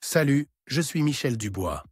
Salut, je suis Michel Dubois.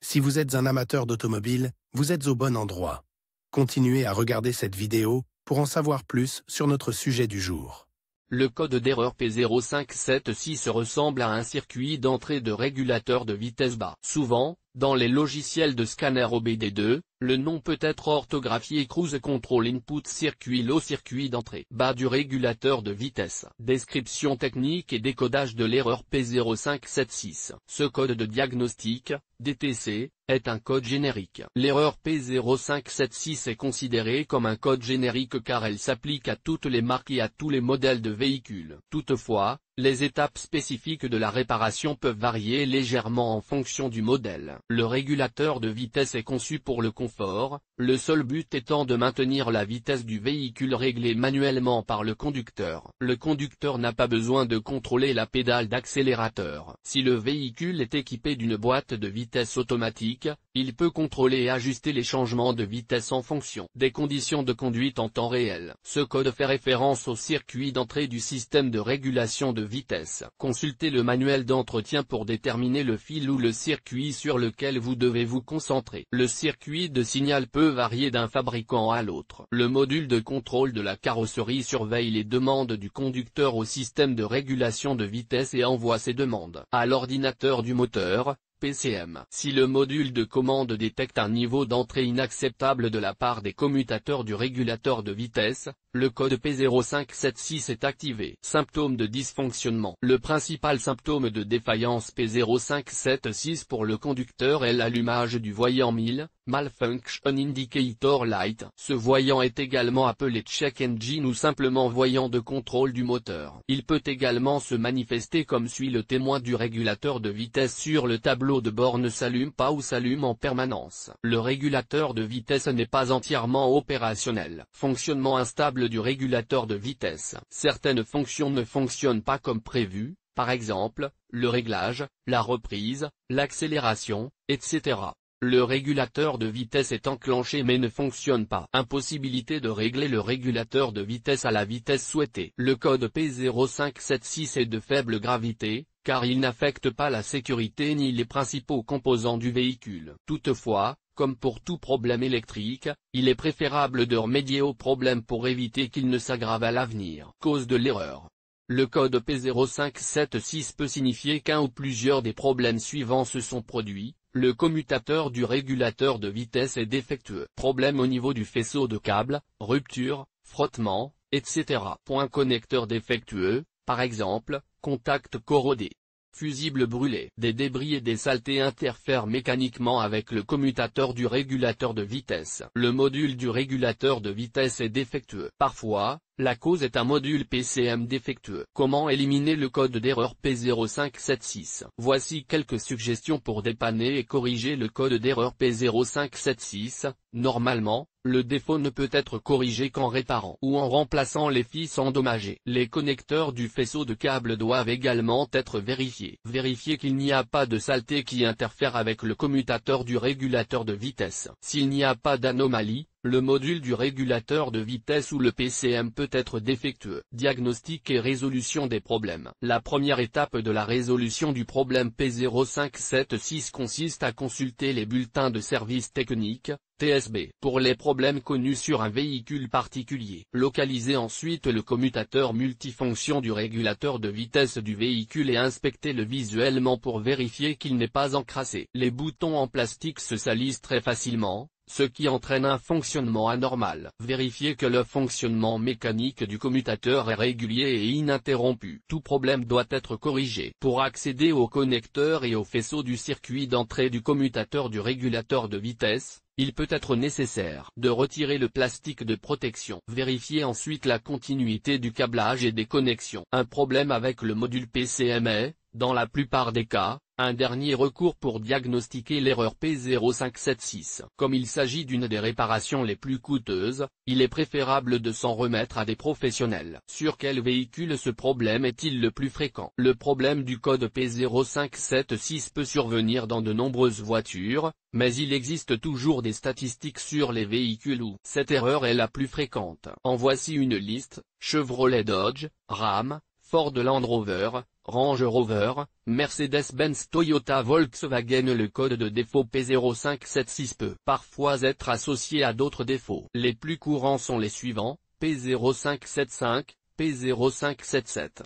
Si vous êtes un amateur d'automobile, vous êtes au bon endroit. Continuez à regarder cette vidéo pour en savoir plus sur notre sujet du jour. Le code d'erreur P0576 ressemble à un circuit d'entrée de régulateur de vitesse bas. Souvent, dans les logiciels de scanner OBD2, le nom peut être orthographié Cruise Control Input Circuit Low, circuit d'entrée bas du régulateur de vitesse. Description technique et décodage de l'erreur P0576. Ce code de diagnostic, DTC, est un code générique. L'erreur P0576 est considérée comme un code générique car elle s'applique à toutes les marques et à tous les modèles de véhicules. Toutefois, les étapes spécifiques de la réparation peuvent varier légèrement en fonction du modèle. Le régulateur de vitesse est conçu pour le confort, le seul but étant de maintenir la vitesse du véhicule réglée manuellement par le conducteur. Le conducteur n'a pas besoin de contrôler la pédale d'accélérateur. Si le véhicule est équipé d'une boîte de vitesse automatique, il peut contrôler et ajuster les changements de vitesse en fonction des conditions de conduite en temps réel. Ce code fait référence au circuit d'entrée du système de régulation de vitesse. Consultez le manuel d'entretien pour déterminer le fil ou le circuit sur lequel vous devez vous concentrer. Le circuit de signal peut varier d'un fabricant à l'autre. Le module de contrôle de la carrosserie surveille les demandes du conducteur au système de régulation de vitesse et envoie ces demandes à l'ordinateur du moteur, PCM. Si le module de commande détecte un niveau d'entrée inacceptable de la part des commutateurs du régulateur de vitesse, le code P0576 est activé. Symptômes de dysfonctionnement. Le principal symptôme de défaillance P0576 pour le conducteur est l'allumage du voyant 1000, Malfunction Indicator Light. Ce voyant est également appelé check engine ou simplement voyant de contrôle du moteur. Il peut également se manifester comme suit: le témoin du régulateur de vitesse sur le tableau de bord ne s'allume pas ou s'allume en permanence. Le régulateur de vitesse n'est pas entièrement opérationnel. Fonctionnement instable du régulateur de vitesse. Certaines fonctions ne fonctionnent pas comme prévu, par exemple, le réglage, la reprise, l'accélération, etc. Le régulateur de vitesse est enclenché mais ne fonctionne pas. Impossibilité de régler le régulateur de vitesse à la vitesse souhaitée. Le code P0576 est de faible gravité, car il n'affecte pas la sécurité ni les principaux composants du véhicule. Toutefois, comme pour tout problème électrique, il est préférable de remédier au problème pour éviter qu'il ne s'aggrave à l'avenir. Cause de l'erreur. Le code P0576 peut signifier qu'un ou plusieurs des problèmes suivants se sont produits. Le commutateur du régulateur de vitesse est défectueux. Problème au niveau du faisceau de câble, rupture, frottement, etc. Point connecteur défectueux, par exemple, contact corrodé. Fusible brûlé. Des débris et des saletés interfèrent mécaniquement avec le commutateur du régulateur de vitesse. Le module du régulateur de vitesse est défectueux. Parfois, la cause est un module PCM défectueux. Comment éliminer le code d'erreur P0576? Voici quelques suggestions pour dépanner et corriger le code d'erreur P0576. Normalement, le défaut ne peut être corrigé qu'en réparant ou en remplaçant les fils endommagés. Les connecteurs du faisceau de câble doivent également être vérifiés. Vérifiez qu'il n'y a pas de saleté qui interfère avec le commutateur du régulateur de vitesse. S'il n'y a pas d'anomalie, le module du régulateur de vitesse ou le PCM peut être défectueux. Diagnostic et résolution des problèmes. La première étape de la résolution du problème P0576 consiste à consulter les bulletins de service technique, TSB, pour les problèmes connus sur un véhicule particulier. Localisez ensuite le commutateur multifonction du régulateur de vitesse du véhicule et inspectez-le visuellement pour vérifier qu'il n'est pas encrassé. Les boutons en plastique se salissent très facilement, ce qui entraîne un fonctionnement anormal. Vérifiez que le fonctionnement mécanique du commutateur est régulier et ininterrompu. Tout problème doit être corrigé. Pour accéder au connecteur et au faisceau du circuit d'entrée du commutateur du régulateur de vitesse, il peut être nécessaire de retirer le plastique de protection. Vérifiez ensuite la continuité du câblage et des connexions. Un problème avec le module PCM est, dans la plupart des cas, un dernier recours pour diagnostiquer l'erreur P0576. Comme il s'agit d'une des réparations les plus coûteuses, il est préférable de s'en remettre à des professionnels. Sur quel véhicule ce problème est-il le plus fréquent? Le problème du code P0576 peut survenir dans de nombreuses voitures, mais il existe toujours des statistiques sur les véhicules où cette erreur est la plus fréquente. En voici une liste: Chevrolet, Dodge, Ram, Ford, Land Rover, Range Rover, Mercedes-Benz, Toyota, Volkswagen. Le code de défaut P0576 peut parfois être associé à d'autres défauts. Les plus courants sont les suivants: P0575, P0577.